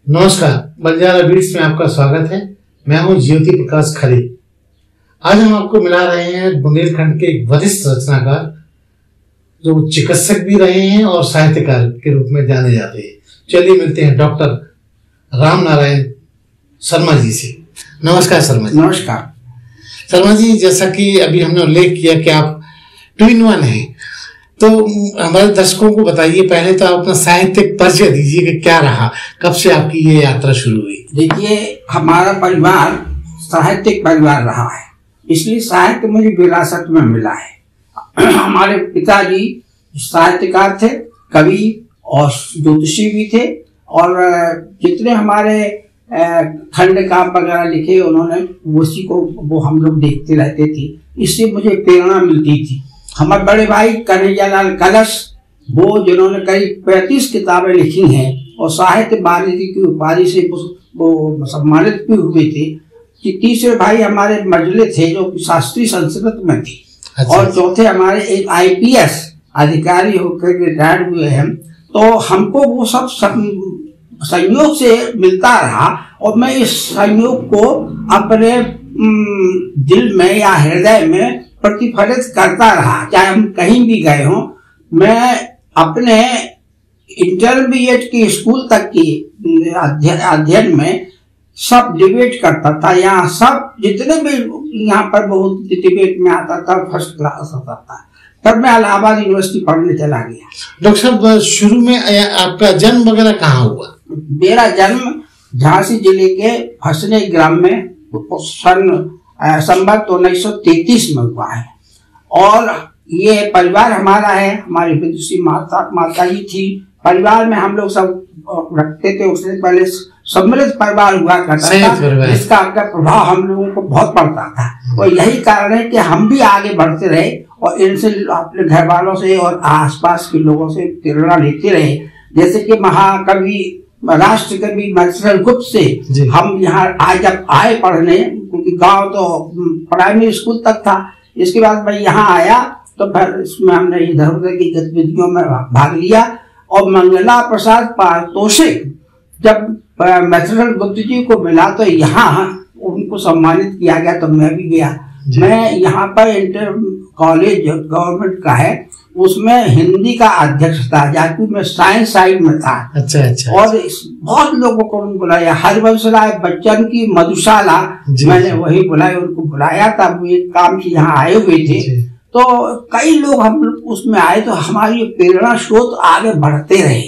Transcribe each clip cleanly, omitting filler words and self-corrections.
नमस्कार, बंजारा बीट्स में आपका स्वागत है। मैं हूं ज्योति प्रकाश खरे। आज हम आपको मिला रहे हैं बुंदेलखंड के एक वरिष्ठ रचनाकार जो चिकित्सक भी रहे हैं और साहित्यकार के रूप में जाने जाते हैं। चलिए मिलते हैं डॉक्टर राम नारायण शर्मा जी से। नमस्कार शर्मा जी। नमस्कार शर्मा जी, जैसा कि अभी हमने उल्लेख किया कि आप 2 in 1 हैं, तो हमारे दर्शकों को बताइए, पहले तो आप अपना साहित्यिक परिचय दीजिए कि क्या रहा, कब से आपकी ये यात्रा शुरू हुई। देखिए, हमारा परिवार साहित्यिक परिवार रहा है, इसलिए साहित्य मुझे विरासत में मिला है। हमारे पिताजी साहित्यकार थे, कवि और ज्योतिषी भी थे, और जितने हमारे खंड काम वगैरह लिखे उन्होंने उसी को वो हम लोग देखते रहते थे, इससे मुझे प्रेरणा मिलती थी। हमारे बड़े भाई कन्हैयालाल कलश, वो जिन्होंने करीब 35 किताबें लिखी हैं और साहित्य वारिधि की उपाधि से वो सम्मानित भी हुए थे। कि तीसरे भाई हमारे मजले थे जो शास्त्रीय संस्कृत में थे। अच्छा। और चौथे हमारे एक IPS अधिकारी होकर रिटायर्ड हुए हैं। तो हमको वो सब संयोग से मिलता रहा और मैं इस संयोग को अपने दिल में या हृदय में प्रतिफलित करता रहा, चाहे हम कहीं भी गए हों। मैं अपने इंटरमीडिएट की स्कूल तक की अध्ययन में सब डिबेट करता था। यहाँ सब जितने भी यहाँ पर बहुत डिबेट में आता था, फर्स्ट क्लास होता था। तब मैं इलाहाबाद यूनिवर्सिटी पढ़ने चला गया। डॉक्टर साहब, शुरू में आपका जन्म वगैरह कहाँ हुआ? मेरा जन्म झांसी जिले के फसने ग्राम में संवत 1933 में हुआ है। और ये परिवार हमारा है, हमारी विदुषी माता जी थी। परिवार में हम लोग सब रखते थे। उससे पहले समृद्ध परिवार हुआ करता था, जिसका प्रभाव हम लोगों को बहुत पड़ता था। और यही कारण है कि हम भी आगे बढ़ते रहे और इनसे अपने घर वालों से और आसपास के लोगों से प्रेरणा लेते रहे। जैसे कि महाकवि राष्ट्र कवि मधुसूदन गुप्त से हम यहाँ आज जब आए पढ़ने, क्योंकि गांव तो प्राइमरी स्कूल तक था, इसके बाद मैं यहाँ आया तो फिर इसमें हमने इधर उधर की गतिविधियों में भाग लिया। और मंगला प्रसाद पारितोषिक जब मधुसूदन गुप्त जी को मिला तो यहाँ उनको सम्मानित किया गया, तो मैं भी गया। मैं यहाँ पर इंटर कॉलेज गवर्नमेंट का है, उसमें हिंदी का अध्यक्ष था, जबकि मैं साइंस साइड में था। अच्छा। और बहुत लोगों को बुलाया, हरिवंश राय बच्चन की मधुशाला मैंने वही बुलाया, उनको बुलाया था। वो एक काम से यहाँ आए हुए थे, तो कई लोग हम उसमें आए, तो हमारी प्रेरणा स्रोत आगे बढ़ते रहे।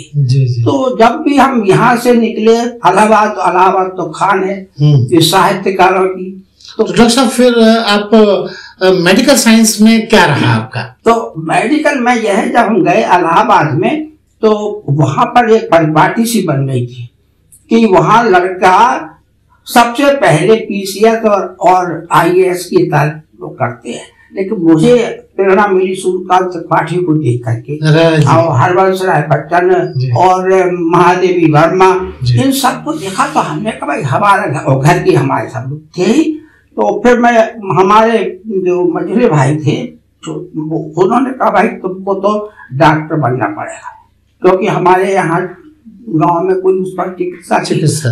तो जब भी हम यहाँ से निकले, इलाहाबाद तो खान है साहित्यकारों की। तो डॉक्टर साहब, फिर आप मेडिकल साइंस में क्या रहा आपका? तो मेडिकल में यह है, जब हम गए इलाहाबाद में तो वहां पर एक परिपाटी सी बन गई थी कि वहां लड़का सबसे पहले PCS और IAS की तैयारी करते हैं। लेकिन मुझे प्रेरणा मिली सूर्यकांत त्रिपाठी को देख करके, और हरिवंश राय बच्चन और महादेवी वर्मा, इन सबको देखा तो हमने कहा भाई हमारा घर के हमारे सब लोग थे ही। तो फिर मैं हमारे जो मझले भाई थे उन्होंने कहा भाई तुमको तो डॉक्टर बनना पड़ेगा, क्योंकि हमारे यहाँ गांव में कोई उस पर चिकित्सा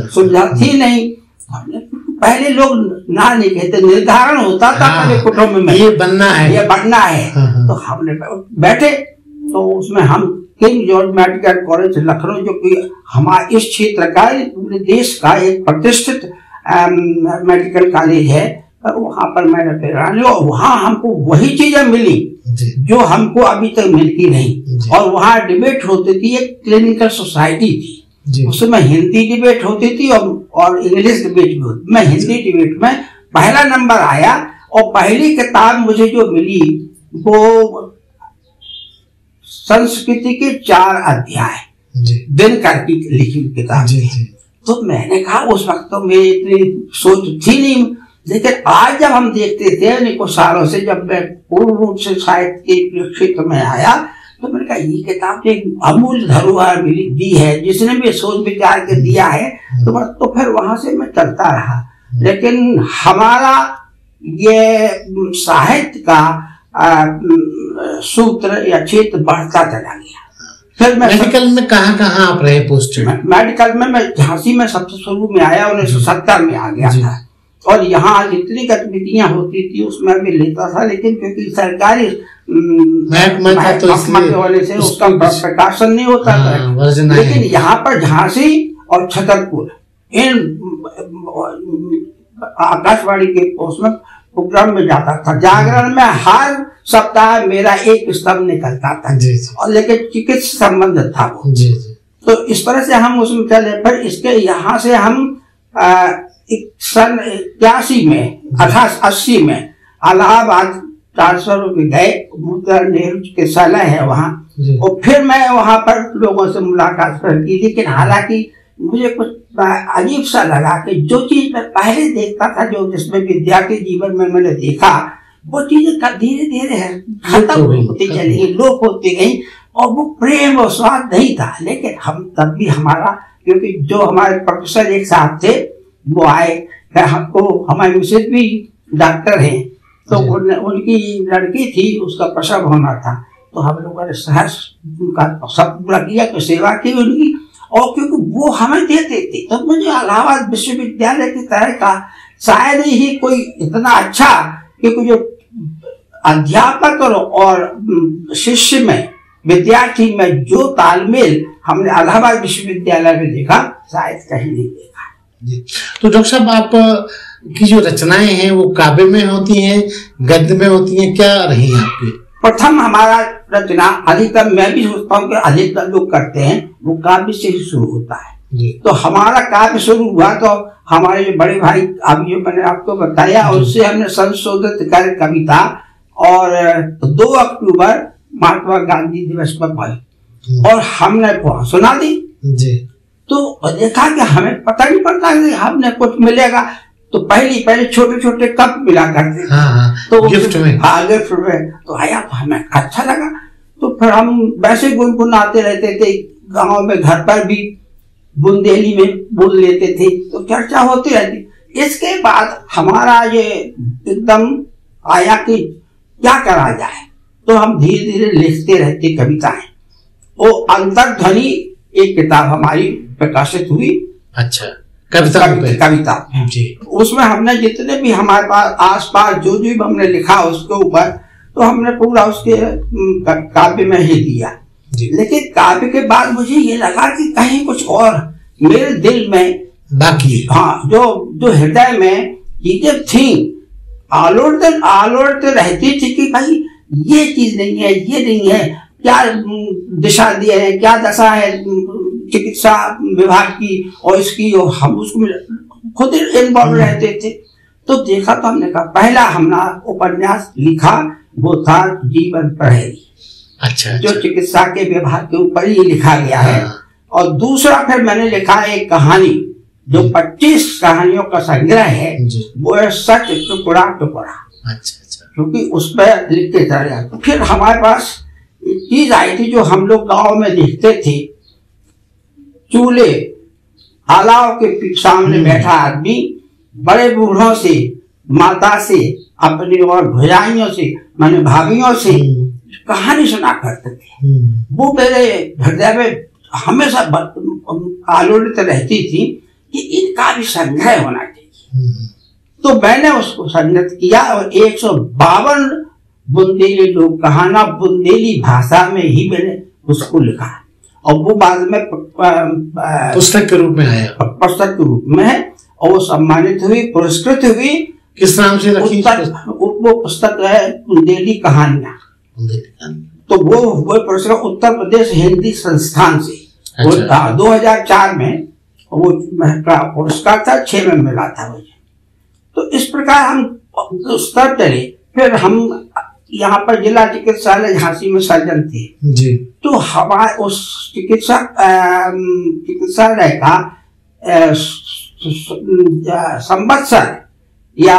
सुविधा थी नहीं। हमने पहले लोग ना नहीं कहते, निर्धारण होता था पहले कुटुंब में ये बनना है। तो हमने बैठे, तो उसमें हम king George medical college Lucknow, जो कि हमारे इस क्षेत्र का पूरे देश का एक प्रतिष्ठित मेडिकल कॉलेज है, वहां पर मैंने प्रेरणा और वहां हमको वही चीजें मिली जो हमको अभी तक मिलती नहीं। और वहां डिबेट होती थी, एक क्लिनिकल सोसाइटी थी, उसमें हिंदी डिबेट होती थी और इंग्लिश डिबेट भी होती। मैं हिंदी डिबेट में पहला नंबर आया और पहली किताब मुझे जो मिली वो संस्कृति के 4 अध्याय दिनकर की लिखी किताब थी। तो मैंने कहा, उस वक्त तो मेरी इतनी सोच थी नहीं, लेकिन आज जब हम देखते थे अनेकों सालों से, जब मैं पूर्ण रूप से साहित्य के क्षेत्र में आया, तो मैंने कहा ये किताब एक अमूल्य धरोहर मिली दी है, जिसने भी सोच विचार के दिया है। तो फिर वहां से मैं चलता रहा। लेकिन हमारा ये साहित्य का सूत्र या क्षेत्र बढ़ता चला गया। फिर मैं मेडिकल में कहाँ आप रहे पोस्टेड? मेडिकल में मैं झांसी में सबसे शुरू में आया, 1970 में आ गया था। और यहाँ जितनी गतिविधियां होती थी उसमें भी लेता था, लेकिन क्योंकि सरकारी महकमा के वजह से उसका प्रकाशन नहीं होता था। लेकिन यहाँ पर झांसी और छतरपुर इन आकाशवाणी के उसमें प्रोग्राम में जाता था। जागरण में हर सप्ताह मेरा एक स्तंभ निकलता था और लेकिन चिकित्सा संबंध था वो। तो इस तरह से हम उसमें चले। फिर इसके यहाँ से हम सन 81 में 80 में इलाहाबाद ट्रांसफर गए, नेहरू चिकित्सालय है वहाँ। और फिर मैं वहाँ पर लोगों से मुलाकात की, लेकिन हालांकि मुझे कुछ अजीब सा लगा कि जो चीज मैं पहले देखता था, जो जिसमें विद्यार्थी जीवन में मैंने देखा, वो चीजें धीरे धीरे खत्म होती चली गई, लोप होती गई। और वो प्रेम और स्वाद नहीं था। लेकिन हम तब भी हमारा, क्योंकि जो हमारे प्रोफेसर एक साहब थे वो आए, हमको हमारे मिसेज भी डॉक्टर हैं, तो उनकी लड़की थी, उसका प्रसव होना था। तो हम लोगों ने सहर्ष उनका सब पूरा किया, तो सेवा की उनकी। और क्योंकि वो हमें देते थे, तो मुझे इलाहाबाद विश्वविद्यालय की तरह का शायद ही कोई इतना अच्छा, क्योंकि जो अध्यापक और शिष्य में, विद्यार्थी में जो तालमेल हमने इलाहाबाद विश्वविद्यालय में देखा, शायद कहीं नहीं देखा। तो डॉक्टर साहब, आप की जो रचनाएं हैं वो काव्य में होती हैं, गद्य में होती हैं, क्या रही हैं आपकी? प्रथम हमारा रचना अधिकतर, मैं भी सोचता हूँ कि अधिकतर लोग करते हैं, वो काव्य से ही शुरू होता है। तो हमारा काव्य शुरू हुआ तो हमारे जो बड़े भाई, अभी जो मैंने आपको बताया, उससे हमने संशोधित कर कविता, और 2 अक्टूबर महात्मा गांधी दिवस पर भाई, और हमने सुना दी। तो देखा कि हमें पता नहीं पड़ता कि हमने कुछ मिलेगा। तो पहले छोटे छोटे कप मिला करते थे, तो गिफ्ट में, गिफ्ट में। तो आया तो हमें अच्छा लगा। तो फिर हम वैसे गुनगुनाते रहते थे, गांव में, घर पर भी बुंदेली में बोल लेते थे, तो चर्चा होती रहती। इसके बाद हमारा ये एकदम आया कि क्या करा जाए, तो हम धीरे धीरे लिखते रहते कविताएं। वो अंतर्ध्वनि एक किताब हमारी प्रकाशित हुई। अच्छा, कविता जी। उसमें हमने जितने भी हमारे पास आसपास जो भी हमने लिखा उसके ऊपर, तो हमने पूरा उसके काव्य में ही दिया। लेकिन काव्य के बाद मुझे ये लगा कि कहीं कुछ और मेरे दिल में बाकी, हाँ, जो हृदय में चीजें थी, आलोड़ते रहती थी कि भाई ये चीज नहीं है, ये नहीं है, क्या दिशा दी है, क्या दशा है चिकित्सा विभाग की और इसकी, और हम उसको खुद इन्वॉल्व रहते थे। तो देखा तो हमने कहा, पहला हमारा उपन्यास लिखा वो था जीवन प्रहरी। अच्छा, जो चिकित्सा के विभाग के ऊपर ही लिखा गया है। और दूसरा फिर मैंने लिखा एक कहानी, जो 25 कहानियों का संग्रह है, वो है सच टुकड़ा टुकड़ा। अच्छा, क्योंकि उसमें लिखते चले जाते। फिर हमारे पास एक चीज आई थी जो हम लोग गाँव में देखते थे, चूल्हे अलाव के सामने बैठा आदमी बड़े बूढ़ों से, माता से, अपनी और भुजाइयों से, माने भाभियों से कहानी सुना करते थे। वो मेरे हृदय में हमेशा आलोड़ित रहती थी कि इनका भी संग्रह होना चाहिए। तो मैंने उसको संग्रहित किया और 152 बुंदेली लोक कहाना बुंदेली भाषा में ही मैंने उसको लिखा। और वो बाद में पुस्तक के रूप में आया, पुस्तक के रूप में है, और वो सम्मानित हुई, पुरस्कृत हुई। किस नाम से रखी? वो पुस्तक है बुंदेली कहानियां। तो वो पुरस्कार उत्तर प्रदेश हिंदी संस्थान से, अच्छा। 2004 में वो पुरस्कार था, 6 में मिला था मुझे। तो इस प्रकार हम स्तर चले। फिर हम यहाँ पर जिला चिकित्सालय झांसी में सर्जन थे जी। तो हमारे उस चिकित्सालय का संवत्सर या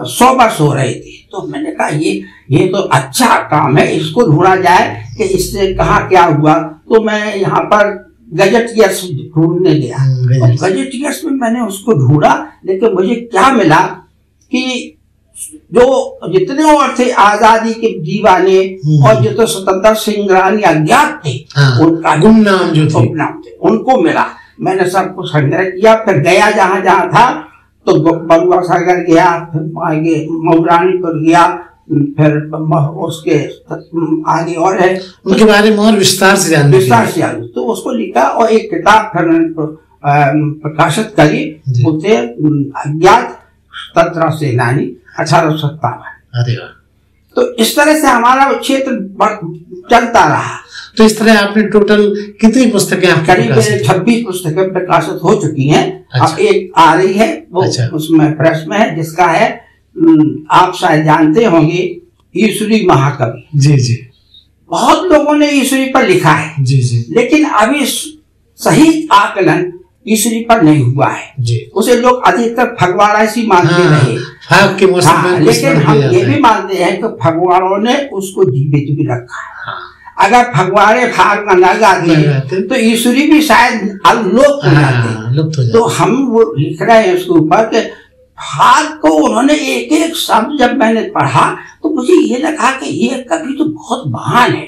100 वर्ष हो रहे थे। तो मैंने कहा ये तो अच्छा काम है, इसको ढूंढा जाए कि इससे कहाँ क्या हुआ। तो मैं यहाँ पर गजटियर्स ढूंढने गया। गजटियर्स में मैंने उसको ढूंढा, लेकिन मुझे क्या मिला कि जो जितने और थे आजादी के दीवाने और जो तो स्वतंत्र संग्रामी अज्ञात थे, उनका गुमनाम जो थे उनको मिला। मैंने सबको संग्रह किया, फिर गया जहाँ जहाँ था, तो बंगवा सागर गया, फिर आगे मऊरानीपुर गया, फिर उसके आगे और है, उनके बारे में और विस्तार से जानने तो उसको लिखा और एक किताब फिर प्रकाशित करी, उसे अज्ञात स्वतंत्रता सेनानी 1857। तो इस तरह से हमारा क्षेत्र चलता रहा। तो इस तरह आपने टोटल कितनी पुस्तकें करीब 26 पुस्तकें प्रकाशित हो चुकी हैं। अच्छा। अब एक आ रही है, वो अच्छा। उसमें प्रेस में है, जिसका है आप शायद जानते होंगे, ईश्वरी महाकवि। जी जी, बहुत लोगों ने ईश्वरी पर लिखा है। जी जी, लेकिन अभी सही आकलन ईश्वरी पर नहीं हुआ है जी। उसे लोग अधिकतर फगवाड़ासी मानते रहे। लेकिन हम ये भी मानते हैं कि फगवाड़ों ने उसको जीवित भी रखा है। अगर फगवाड़े फाग में न गाते तो ईश्वरी भी शायद लुप्त हो जाते। तो हम वो लिख रहे हैं उसके ऊपर कि फाग को उन्होंने एक एक शब्द जब मैंने पढ़ा तो मुझे ये लगा कि ये कवि तो बहुत महान है,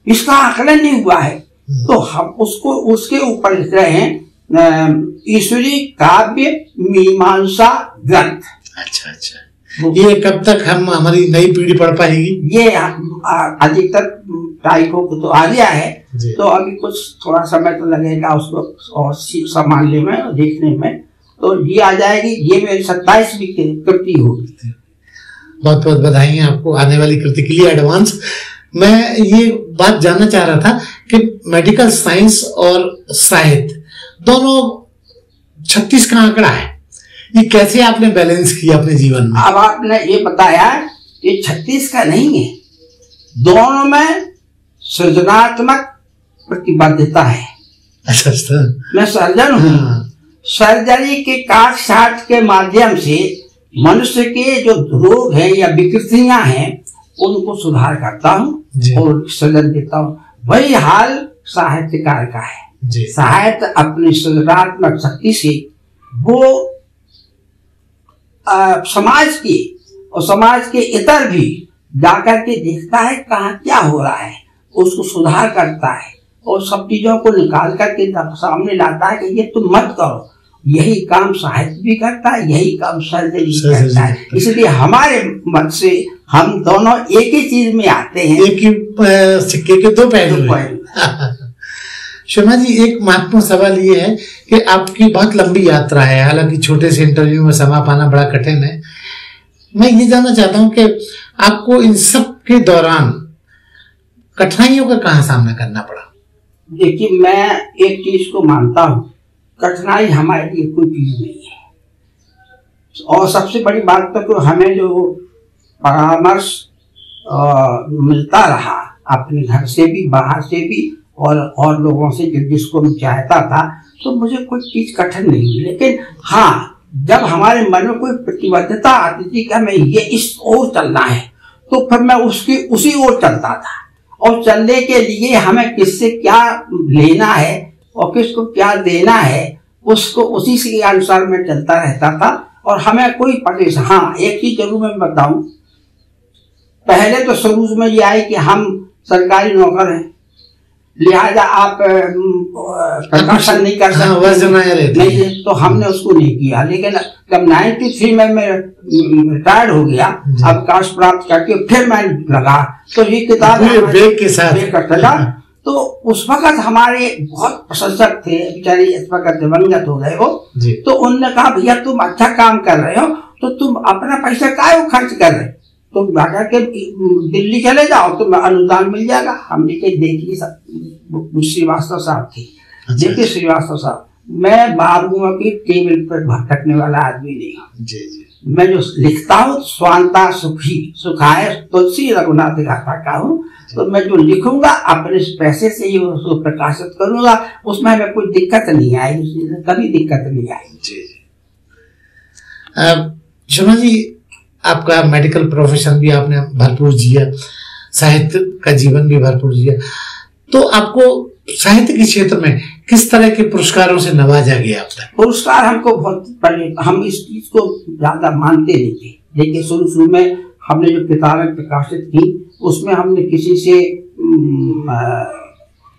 इसका आकलन नहीं हुआ है। तो हम उसको उसके ऊपर लिख रहे हैं ईश्वरी काव्य मीमांसा ग्रंथ। अच्छा अच्छा, ये कब तक हम हमारी नई पीढ़ी पढ़ पाएगी? ये अधिकतर टाइपों को तो आ गया है, तो अभी कुछ थोड़ा समय तो लगेगा उसको और संभालने में और देखने में। तो ये आ जाएगी, ये मेरी 27वीं कृति होगी। बहुत बहुत बधाई आपको आने वाली कृति के लिए एडवांस। मैं ये बात जानना चाह रहा था कि मेडिकल साइंस और साहित्य दोनों 36 का आंकड़ा है, ये कैसे आपने बैलेंस किया अपने जीवन में? अब आपने ये बताया ये 36 का नहीं है, दोनों में सृजनात्मक प्रतिबद्धता है। अच्छा, मैं सर्जन हूँ। सर्जरी के काट छाट के माध्यम से मनुष्य के जो रोग हैं या विकृतियां हैं उनको सुधार करता हूँ और सृजन देता हूँ। वही हाल साहित्यकार का है। साहित्य अपनी सृजनात्मक शक्ति से वो समाज की और समाज के इतर भी जाकर के देखता है कहाँ क्या हो रहा है, उसको सुधार करता है और सब चीजों को निकाल करके सामने लाता है कि ये तुम मत करो। यही काम साहित्य भी करता है, यही काम सर्जरी भी करता है। इसलिए हमारे मत से हम दोनों एक ही चीज में आते हैं, एक ही सिक्के के दो पहलू। शर्मा जी, एक महत्वपूर्ण सवाल ये है कि आपकी बहुत लंबी यात्रा है, हालांकि छोटे से इंटरव्यू में समा पाना बड़ा कठिन है। मैं ये जानना चाहता हूँ कि आपको इन सब के दौरान कठिनाइयों का कहाँ सामना करना पड़ा? देखिए, मैं एक चीज को मानता हूँ, कठिनाई हमारे लिए कोई चीज नहीं है। और सबसे बड़ी बात तो हमें जो परामर्श मिलता रहा अपने घर से भी, बाहर से भी और लोगों से जिसको मैं चाहता था, तो मुझे कोई चीज कठिन नहीं हुई। लेकिन हाँ, जब हमारे मन में कोई प्रतिबद्धता आती थी कि हमें ये इस ओर चलना है, तो फिर मैं उसी ओर चलता था। और चलने के लिए हमें किससे क्या लेना है और किसको क्या देना है, उसको उसी के अनुसार मैं चलता रहता था। और हमें कोई परेशानी, हाँ एक चीज जरूर मैं बताऊं, पहले तो शुरू में ये आए कि हम सरकारी नौकर हैं, लिहाजा आप प्रकाशन नहीं कर सकते, नहीं, तो हमने उसको नहीं किया। लेकिन जब 93 में मैं रिटायर्ड हो गया, अवकाश प्राप्त करके फिर मैं लगा, तो ये किताब ब्रेक के साथ चला। तो उस वक्त हमारे बहुत प्रशंसक थे, बेचारे इस वक्त दिवंगत हो गए वो, तो उन्होंने कहा भैया तुम अच्छा काम कर रहे हो, तो तुम अपना पैसा काहे खर्च कर रहे, तुम जाकर के दिल्ली चले जाओ, तुम्हें अनुदान मिल जाएगा। हमने कही देखिए, श्रीवास्तव साहब थे, देखिए श्रीवास्तव साहब, मैं बाबुओं की टेबल पर भटकने वाला आदमी नहीं हूँ। मैं जो लिखता हूँ स्वांता सुखी सुखाए तुलसी रघुनाथ गाथा का हूँ, तो मैं जो लिखूंगा अपने पैसे से ही उसको प्रकाशित करूंगा, उसमें हमें कोई दिक्कत नहीं आएगी, कभी दिक्कत नहीं आएगी। शर्मा जी, आपका मेडिकल प्रोफेशन भी आपने भरपूर जिया, साहित्य का जीवन भी भरपूर जिया, तो आपको साहित्य के क्षेत्र में किस तरह के पुरस्कारों से नवाजा गया? अब तक पुरस्कार हमको बहुत पहले, हम इस चीज को ज्यादा मानते नहीं थे, देखिए शुरू शुरू में हमने जो किताबें प्रकाशित की उसमें हमने किसी से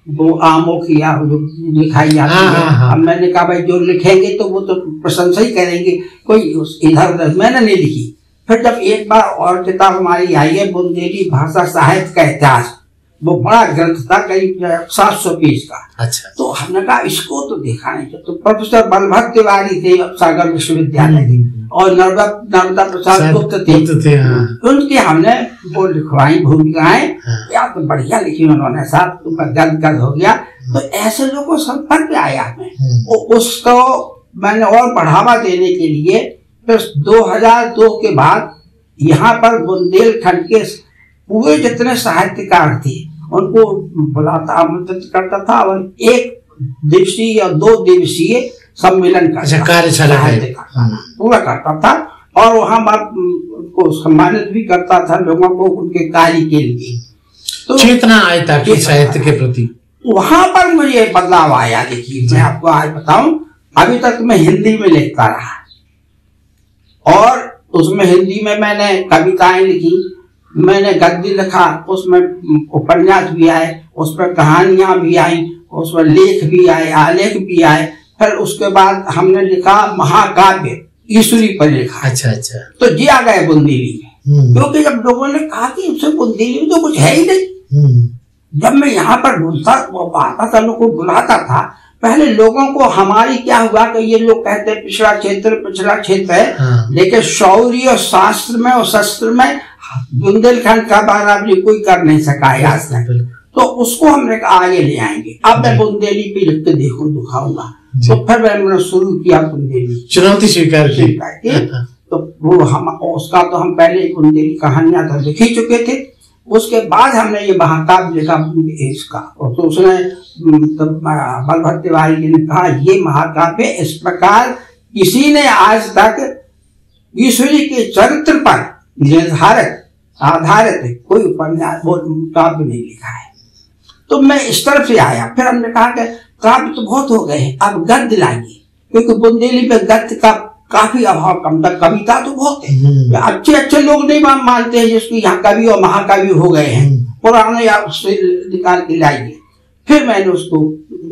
वो आमों की या जो लिखाई जाती है, अब मैंने कहा भाई जो लिखेंगे तो वो तो प्रशंसा ही करेंगे, कोई इधर उधर मैंने नहीं लिखी। फिर जब एक बार और किताब हमारी आई है बुंदेली भाषा साहित्य का इतिहास, वो बड़ा ग्रंथ था करीब 700 पेज का। अच्छा। तो हमने कहा इसको तो देखा नहीं। तो प्रोफेसर बलभद्र तिवारी थे सागर विश्वविद्यालय के, और नर्मदा प्रसाद गुप्त थे, उनके हमने वो लिखवाई भूमिकाएं, या तो बढ़िया लिखी उन्होंने, साथ गद हो गया। तो ऐसे लोगों को संपर्क में आया हमें, उसको मैंने और बढ़ावा देने के लिए फिर 2002 के बाद यहाँ पर बुंदेलखंड के पूरे जितने साहित्यकार थे उनको बुलाता, आमंत्रित करता था, और 1 दिवसीय या 2 दिवसीय सम्मेलन का कार्यशाला पूरा करता था, और वहाँ को सम्मानित भी करता था लोगों को उनके कार्य के लिए। तो चेतना आई ताकि साहित्य के प्रति वहां पर मुझे बदलाव आया। देखिए मैं आपको आज बताऊं, अभी तक मैं हिंदी में लिखता रहा, और उसमें हिंदी में मैंने कविताएं लिखी, मैंने गद्य लिखा, उसमें उपन्यास भी आए, उसमें कहानियां भी आई, उसमें लेख भी आए, आलेख भी आए। फिर उसके बाद हमने लिखा महाकाव्य ईश्वरी पर लिखा। अच्छा अच्छा। तो जी आ गए बुंदेली में, क्योंकि जब लोगों ने कहा कि उससे बुंदेली में तो कुछ है ही नहीं। जब मैं यहाँ पर आता था, लोगों को बुलाता था, पहले लोगों को हमारी क्या हुआ कि ये लोग कहते हैं पिछड़ा क्षेत्र है, लेकिन शौर्य और शास्त्र में और शस्त्र में बुंदेलखंड का बराबरी कोई कर नहीं सका है आज तक। तो उसको हमने आगे ले आएंगे। अब मैं बुंदेली पे लिख के दिखाऊंगा। तो फिर मैंने शुरू किया बुंदेली, चुनौती स्वीकार की। तो वो हम उसका तो हम पहले बुंदेली कहानियां तो लिख ही चुके थे। उसके बाद हमने ये महाकाव्य लिखा इसका, तो उसने बलभद्र तिवारी जी ने कहा ये महाकाव्य इस प्रकार किसी ने आज तक ईश्वरी के चरित्र पर आधारित कोई उपन्यास वो काव्य नहीं लिखा है। तो मैं इस तरफ से आया। फिर हमने कहा कि काव्य तो बहुत हो गए, अब गद्य लाइए, क्योंकि बुंदेली पे गद्य का काफी अभाव कम था, कविता तो बहुत है, अच्छे अच्छे लोग नहीं मानते हैं जिसकी यहाँ कवि और महाकवि हो गए हैं, पुराने या उससे निकाल के लाइए। फिर मैंने उसको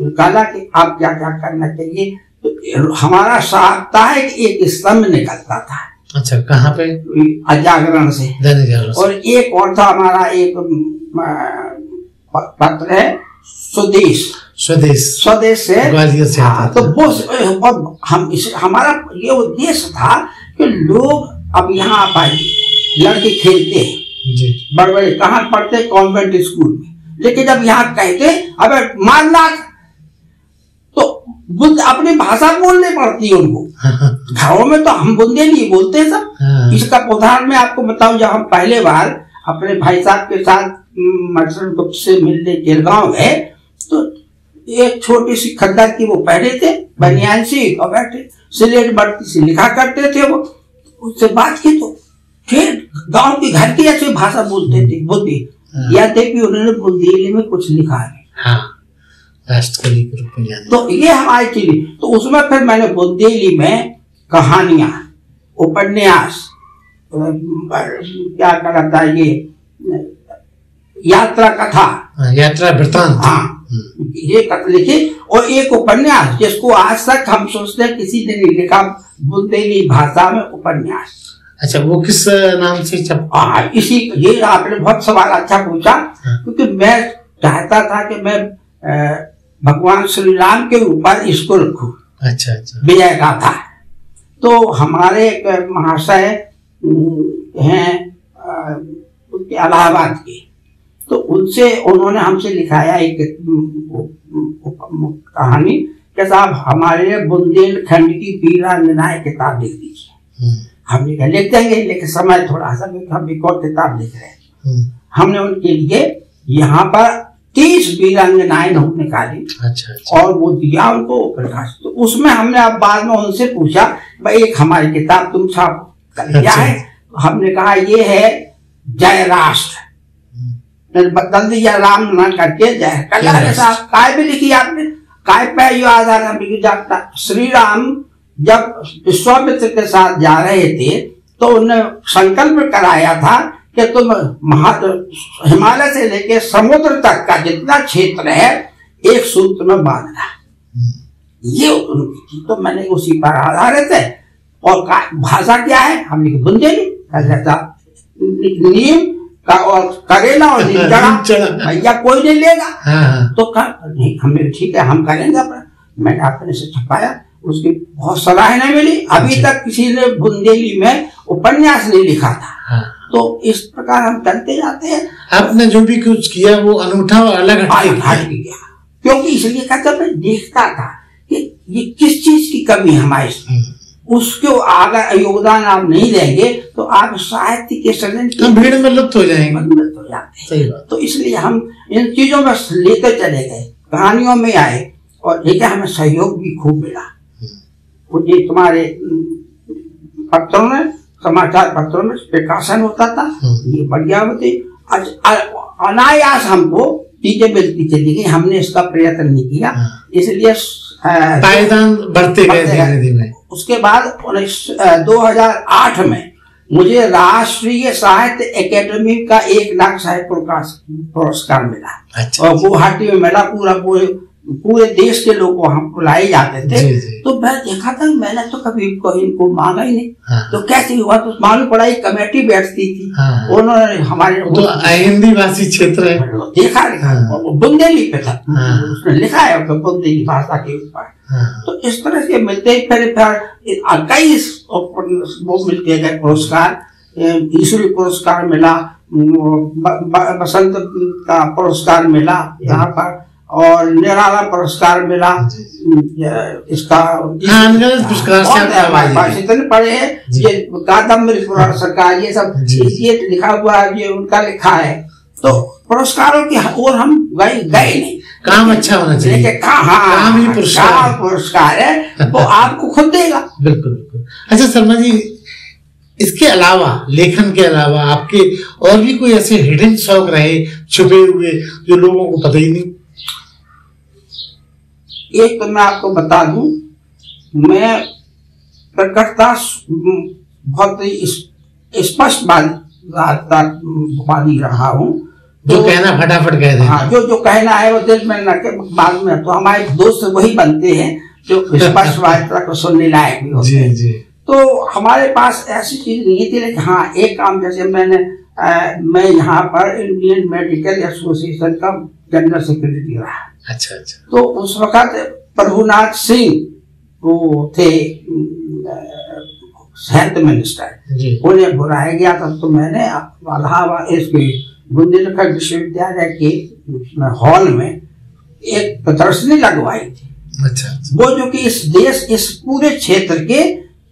निकाला कि आप क्या क्या करना चाहिए। तो हमारा साप्ताहिक एक स्तंभ निकलता था। अच्छा, कहाँ पे? जागरण से। और एक और था हमारा एक पत्र है स्वदेश से ग्वालियर से। तो वो हमारा ये उद्देश्य था कि लोग अब यहाँ आ पाए, लड़के खेलते हैं बड़े बड़े, कहाँ पढ़ते, कॉन्वेंट स्कूल में, लेकिन जब यहाँ कहते अबे मान लाख, तो अपनी भाषा बोलनी पड़ती है उनको। घरों में तो हम बुंदेली बोलते हैं सब। इसका उदाहरण मैं आपको बताऊं, जब हम पहले बार अपने भाई साहब के साथ मर्चेंट गुप्त से मिलने जलगांव गए, तो एक छोटी सी खद्दर की वो पहने थे बनियान सी, और बैठे सिलेट बत्ती से लिखा करते थे। वो उससे बात की तो फिर गांव के घर की ऐसी भाषा बोलते थे, बोलते या थे कि उन्होंने बुंदेली में कुछ लिखा है, राष्ट्रकवि के रूप में। तो ये हमारी चीज। तो उसमें फिर मैंने बुंदेली में कहानियां, उपन्यास, क्या कहता है ये यात्रा कथा, यात्रा वृत्तांत, ये कथा लिखी, और एक उपन्यास जिसको आज तक हम सोचते हैं किसी ने नहीं लिखा बुंदेली भाषा में उपन्यास। अच्छा, वो किस नाम से? इसी, ये आपने बहुत सवाल अच्छा पूछा, क्योंकि मैं चाहता था कि मैं भगवान श्री राम के ऊपर इसको रखूं। अच्छा अच्छा। विजय गाथा। तो हमारे एक महाशय हैं इलाहाबाद के, तो उनसे उन्होंने हमसे लिखाया एक कहानी कि साहब हमारे लिए बुंदेलखंड की वीरांगनाएं किताब लिख दीजिए। हमने कहा लिख देंगे, लेकिन समय थोड़ा सा, हम एक और किताब लिख रहे हैं। हमने उनके लिए यहाँ पर 30 वीरांगनाएं निकाली। अच्छा। और वो दिया उनको प्रकाश। तो उसमें हमने अब बाद में उनसे पूछा भाई एक हमारी किताब तुम छापो, क्या है? हमने कहा ये है जय राष्ट्र, बदल दिया राम ना करके जय। साहब काय भी लिखी आपने, काय पे यो आधार हम लिखी जाता। श्री राम जब विश्वामित्र के साथ जा रहे थे तो उन्होंने संकल्प कराया था कि तुम हिमालय से लेके समुद्र तक का जितना क्षेत्र है एक सूत्र में बांधना। ये तो मैंने उसी पर आधारित है। और भाषा क्या है, हमने बुंदेली नीम का और करेला और भैया कोई नहीं लेगा। तो नहीं, हमने ठीक है हम करेंगे। मैंने अपने से छपाया, उसकी बहुत सराहना मिली। अभी तक किसी ने बुंदेली में उपन्यास नहीं लिखा था। तो इस प्रकार हम चलते जाते हैं। आपने जो भी कुछ किया वो अनूठा और अलग हट गया, क्योंकि इसलिए कहता मैं देखता था कि ये किस चीज की कमी हमारे, उसको अगर योगदान आप नहीं देंगे तो आप साहित्य के सृजन की भीड़ में लुप्त हो जाएंगे, लुप्त हो जाते हैं। तो इसलिए हम इन चीजों में लेते चले गए, कहानियों में आए, और देखिए हमें सहयोग भी खूब मिला। ये तुम्हारे पत्रों में, समाचार पत्रों में प्रकाशन होता था, ये बढ़िया होते। अनायास हमको चीजें मिलती चली गई, हमने इसका प्रयत्न नहीं किया, इसलिए पायदान बढ़ते गए धीरे धीरे। उसके बाद 2008 में मुझे राष्ट्रीय साहित्य एकेडमी का 1 लाख साहित्य पुरस्कार मिला। अच्छा, और गुवाहाटी में मिला। पूरे देश के लोग वहां बुलाए जाते थे। तो मैं देखा था, मैंने तो कभी इनको मांगा ही नहीं। तो कैसे हुआ, तो मालूम पड़ा एक कमेटी बैठती थी, उन्होंने हमारे तो हिंदी भाषी क्षेत्र है, देखा बुंदेली पे था, उसने लिखा है बुंदेली भाषा के ऊपर। तो इस तरह से मिलते फिर कई वो मिलते गए पुरस्कार। ईश्वरी पुरस्कार मिला, बसंत का पुरस्कार मिला यहाँ पर, और निराला पुरस्कार मिला। इसका इतने पढ़े हैं, ये कादम्बरी पुरस्कार, ये सब ये लिखा हुआ है, ये उनका लिखा है। तो पुरस्कारों की ओर हम गए नहीं। काम अच्छा होना चाहिए, काम ही पुरस्कार है, वो आपको खुद देगा। बिल्कुल बिल्कुल। अच्छा शर्मा जी, इसके अलावा, लेखन के अलावा आपके और भी कोई ऐसे हिडन शौक रहे, छुपे हुए, जो लोगों को पता ही नहीं? एक तो मैं आपको बता दूं, मैं प्रकटता बहुत स्पष्ट वादी रहा हूँ। जो कहना फटाफट कह दे। हाँ, जो कहना है वो दिल में न के बाद में। तो हमारे दोस्त वही बनते हैं जो स्पष्ट वादिता को सुनने लायक भी होते हैं। जी। तो हमारे पास ऐसी चीज नहीं थी, लेकिन हाँ एक काम, जैसे मैं यहाँ पर इंडियन मेडिकल एसोसिएशन का जनरल सेक्रेटरी रहा। अच्छा। तो उस वक्त प्रभुनाथ सिंह वो थे हेल्थ मिनिस्टर, उन्हें बुलाया गया था। तो मैंने इलाहाबाद इसके बुंदेलखंड विश्वविद्यालय के हॉल में एक प्रदर्शनी लगवाई थी। अच्छा। वो जो कि इस पूरे क्षेत्र के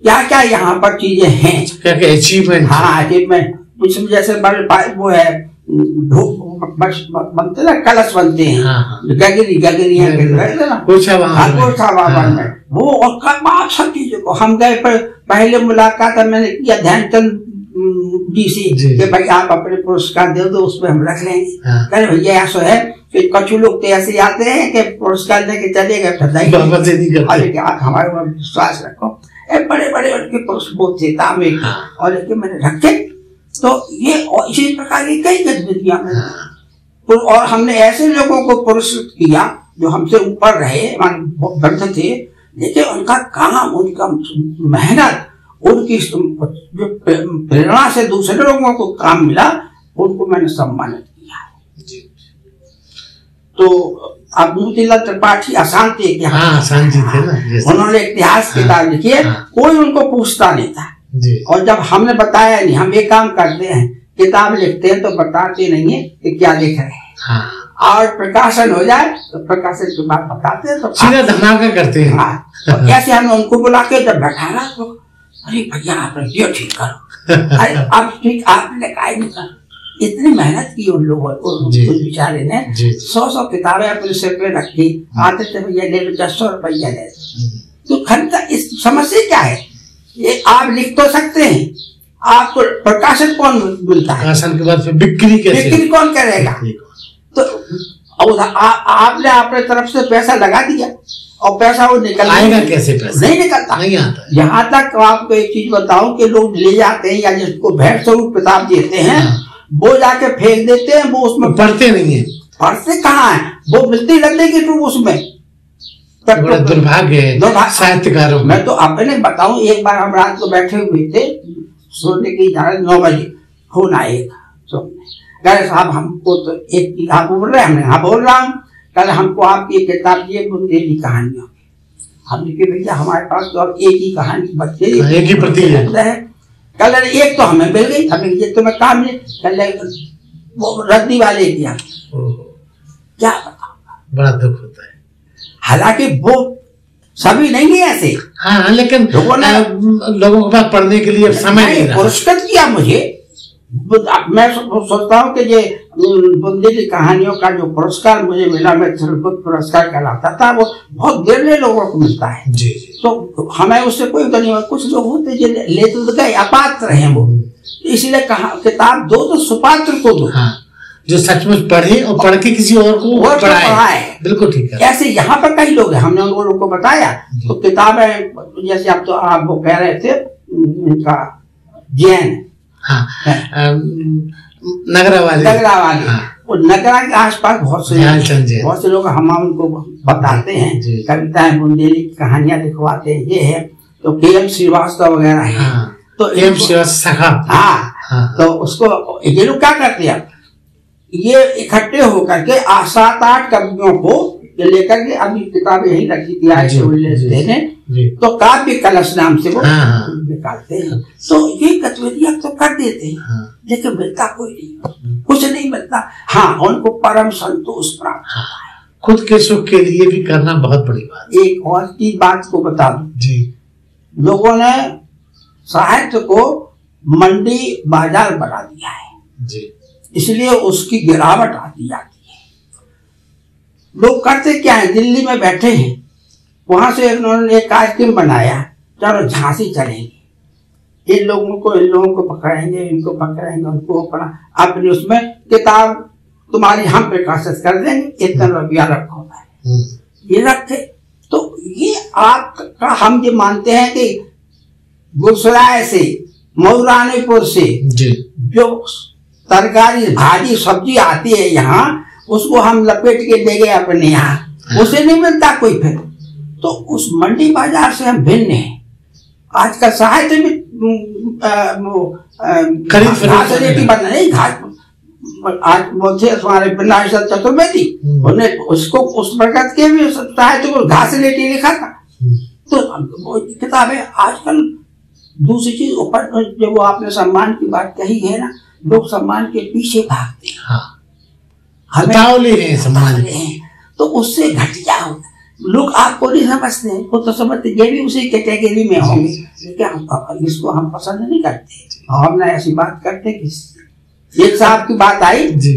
क्या क्या यहाँ पर चीजें हैं, क्या क्या अचीवमेंट। हाँ अचीवमेंट, उसमें जैसे वो है बनते ना, कलश बनते हैं, गगरी में वो, और सब चीजों को हम गए। पहले मुलाकात मैंने किया ध्यानचंद जी से कि भाई आप अपने पुरस्कार दे दो, उसमें हम रख लेंगे। कहे भैया ऐसा है कि कुछ लोग तो ऐसे आते हैं कि पुरस्कार लेके चले गए, आप हमारे ऊपर विश्वास रखो। बड़े बड़े उनके पुरस्कार थे तांबे के, और लेकिन मैंने रखे। तो ये इसी प्रकार की कई गतिविधियां में, और हमने ऐसे लोगों को पुरस्कृत किया जो हमसे ऊपर रहे, वृद्ध थे, लेकिन उनका काम, उनका मेहनत, उनकी जो प्रेरणा से दूसरे लोगों को काम मिला, उनको मैंने सम्मानित किया। तो अब मोतीलाल त्रिपाठी अशांति के थे ना, उन्होंने इतिहास किताब लिखी है, कोई उनको पूछता नहीं था। और जब हमने बताया नहीं, हम एक काम करते हैं, किताब लिखते हैं तो बताते नहीं है कि क्या लिख रहे हैं, और प्रकाशन हो जाए तो प्रकाशन के बाद बताते हैं, तो सीधा धमाका करते हैं। तो कैसे हमने उनको बुला के जब बैठाना, तो अरे भैया आपने ये ठीक करो, अरे आप ठीक, आपने कहा नहीं करो। इतनी मेहनत की उन लोगों, उस बेचारे ने 100 किताबें अपने सिर पे रखी, आते थे भैया ले लो 100 रुपया ले। तो खरीदा, इस समस्या क्या है, ये आप लिख तो सकते हैं, आपको प्रकाशन कौन मिलता है, प्रकाशन के बाद बिक्री कौन करेगा। तो आपने अपने तरफ से पैसा लगा दिया, और पैसा वो निकल आएगा कैसे? पैसा नहीं निकलता, नहीं आता। यहाँ तक आपको एक चीज बताऊं कि लोग ले जाते हैं या जिसको भेंट स्वरूप किताब देते हैं, वो जाके फेंक देते हैं, वो उसमें पढ़ते नहीं है। पढ़ते कहाँ है, वो मिलती लगती कि तुम उसमें। बड़ा दुर्भाग्य है साहित्यकारों। मैं तो अपने बताऊं, एक बार हम रात को बैठे हुए थे, सोने की 9 बजे फोन आएगा, कहे साहब हमको तो एक किताब बोल रहे हैं, हमने हाँ बोल रहा हूँ, कल हमको आपकी किताब दिए बुंदेली कहानियों की। हमने कहा भैया हमारे पास तो अब एक ही कहानी बच्चे एक ही प्रति है। कल एक तो हमें मिल गई, हमें ये तो मैं काम नहीं, कल वो रद्दी वाले किया, क्या बताऊंगा, बड़ा दुख होता है। हालांकि वो सभी नहीं है ऐसे। हाँ, लेकिन लोगों के पास पढ़ने के लिए समय नहीं रहा। पुरस्कृत किया मुझे, मैं सोचता हूँ कि ये बुंदेली कहानियों का जो पुरस्कार मुझे मिला, मैं पुरस्कार कहलाता था, वो बहुत देर लोगों को मिलता है। जी। तो हमें उससे कोई नहीं, कुछ लोग होते जो लेते तो गए, अपात्र हैं वो, इसलिए कहा किताब दो तो सुपात्र को दो। हाँ, जो सचमुच पढ़े और पढ़ के किसी और को पढ़ाए। बिल्कुल ठीक है। ऐसे यहाँ पर कई लोग हैं, हमने उन लोगों को बताया। तो किताबें जैसे आप तो आप वो कह रहे थे इनका जैन, हाँ, नगरा वाले हाँ। वो नगरा के आसपास बहुत से लोग हम उनको बताते हैं, कविताएं बुंदेली की कहानियां लिखवाते हैं, ये है। तो के.एम. श्रीवास्तव वगैरह है। हाँ, तो के.एम. श्रीवास्तव, हाँ, तो उसको ये लोग क्या करते हैं, ये इकट्ठे होकर के 7-8 कवियों को लेकर के, अभी किताब यही रखी थी आज तो काव्य कलश नाम से वो निकालते हैं। तो ये गतिविधियां तो कर देते हैं, लेकिन मिलता कोई नहीं, कुछ नहीं मिलता। हाँ, उनको परम संतोष प्राप्त होता है। खुद के सुख के लिए भी करना बहुत बड़ी बात। एक और की बात को बता दूं जी, लोगों ने साहित्य को मंडी बाजार बना दिया है जी, इसलिए उसकी गिरावट आती जाती है। लोग करते क्या है, दिल्ली में बैठे हैं, वहां से उन्होंने एक कार्यक्रम बनाया, चलो झांसी चलेंगे, इन लोगों को पकड़ेंगे, इनको पकड़ेंगे, उनको पकड़ा, अपने उसमें किताब तुम्हारी हम प्रकाशित कर देंगे, इतना रुपया रखो है, ये रखे। तो ये आपका हम ये मानते हैं कि गुजरात से, मऊरानीपुर से जो तरकारी भाजी सब्जी आती है यहाँ, उसको हम लपेट के दे गए अपने यहाँ, उसे नहीं मिलता कोई फिर। तो उस मंडी बाजार से हम भिन्न हैं। आजकल साहित्य में घासलेटी बन नहीं, आज वो थे हमारे विनायक चतुर्वेदी, उन्होंने उसको उस प्रकार के भी साहित्य को घासलेटी लिखा था। तो वो किताबें आजकल दूसरी चीज ऊपर, जब वो आपने सम्मान की बात कही है ना, लोग सम्मान के पीछे भागते हैं। हमें सम्मान तो उससे घटिया होता, लोग आपको नहीं समझते, वो तो समझते ये भी उसी कैटेगरी में होंगे, लेकिन इसको हम पसंद नहीं करते और हम ना ऐसी बात करते। किसी एक साहब की बात आई जी,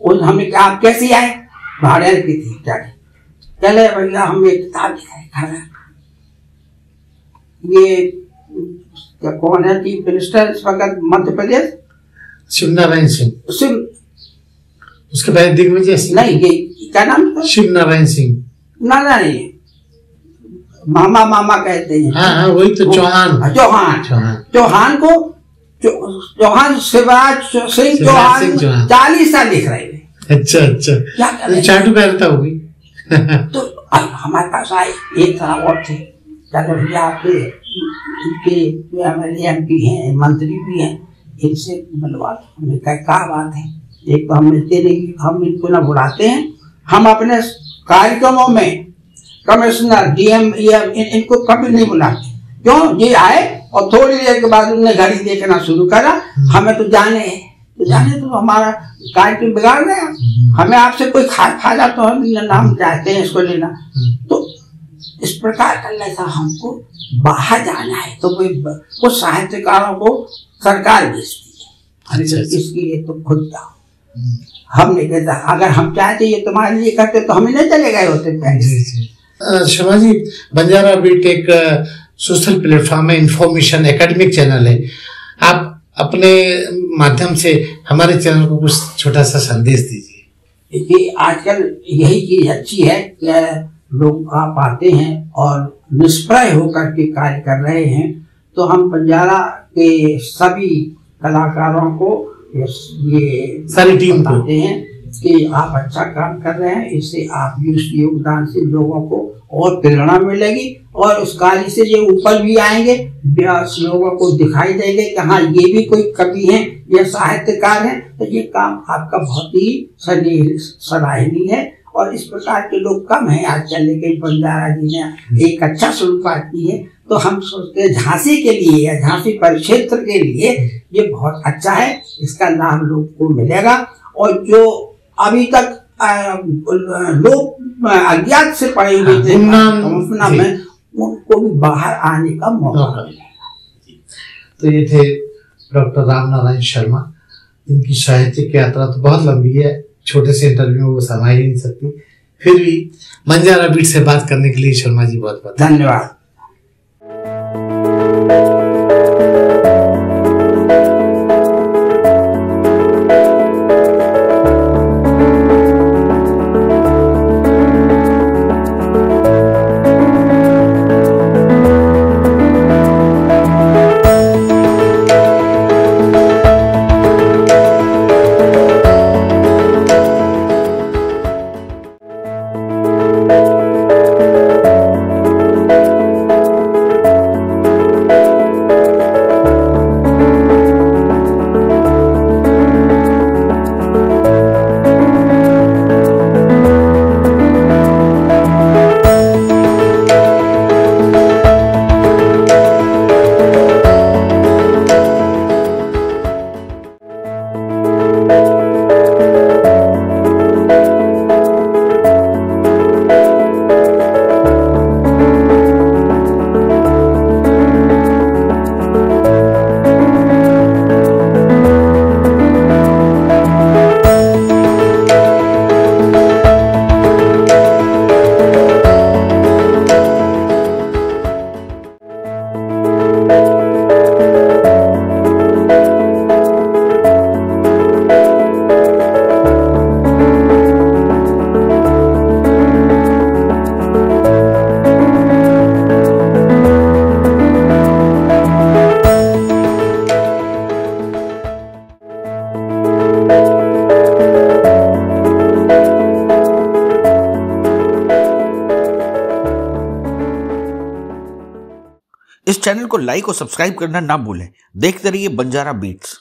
उन हमें आप कैसे आए, भाड़े की थी, चले भैया हम एक किताब लिखाए, ये कौन है चीफ मिनिस्टर इस वक्त मध्य प्रदेश, शिवनारायण सिंह, उसके पहले दिग्विजय सिंह, नहीं ये क्या नाम था, शिवनारायण सिंह, ना नहीं मामा कहते हैं। हाँ, वही तो चौहान को चौहान शिवराज सिंह चौहान 40 साल लिख रहे थे। अच्छा, क्या चाटू पहनता होगी। तो हमारे पास आए, एक साहब और थे, भैया आपके MP हैं, मंत्री भी हैं, इनसे मिलवा दो। हमने कहा क्या बात है, एक तो हम मिलते नहीं, हम इनको ना बुलाते हैं, हम अपने कार्यक्रमों में कमिश्नर DM इनको कभी नहीं बुलाते। क्यों, ये आए और थोड़ी देर के बाद उन्होंने घड़ी देखना शुरू करा, हमें तो जाने है, तो हमारा कार्यक्रम बिगाड़ रहे हैं, हमें आपसे कोई फायदा तो हम नाम चाहते हैं इसको लेना। तो इस प्रकार करने का हमको बाहर जाना है, तो कुछ साहित्यकारों को सरकार भेजती है, इसके लिए तो खुद जाओ। हम नहीं कहता, अगर हम चाहते ये तुम्हारे लिए करते तो हमें नहीं चले गए होते पहले। शर्मा जी, बंजारा बीट एक सोशल प्लेटफॉर्म है, इंफॉर्मेशन एकेडमिक चैनल है, आप अपने माध्यम से हमारे चैनल को कुछ छोटा सा संदेश दीजिए। देखिए, आजकल यही चीज अच्छी है कि लोग आप आते हैं और निष्प्रय होकर के कार्य कर रहे हैं, तो हम बंजारा के सभी कलाकारों को ये सारी टीम बताते हैं कि आप अच्छा काम कर रहे हैं, इससे आप उस योगदान से लोगों को और प्रेरणा मिलेगी और उस कार्य से ये ऊपर भी आएंगे, लोगों को दिखाई देंगे कि हाँ ये भी कोई कवि हैं, ये साहित्यकार हैं। तो ये काम आपका बहुत ही सराहनीय है और इस प्रकार के लोग कम हैं आजकल, लेकिन बंजारा जी ने एक अच्छा शुरुआत की है। तो हम सोचते हैं झांसी के लिए या झांसी परिक्षेत्र के लिए ये बहुत अच्छा है, इसका लाभ लोगों को मिलेगा और जो अभी तक लोग अज्ञात से पड़े हुए थे में, उनको भी बाहर आने का मौका मिलेगा। तो ये थे डॉक्टर रामनारायण शर्मा। इनकी साहित्यिक यात्रा तो बहुत लंबी है, छोटे से इंटरव्यू में वो समा ही नहीं सकती, फिर भी बंजारा बीट से बात करने के लिए शर्मा जी बहुत बहुत धन्यवाद। इस चैनल को लाइक और सब्सक्राइब करना ना भूलें। देखते रहिए बंजारा बीट्स।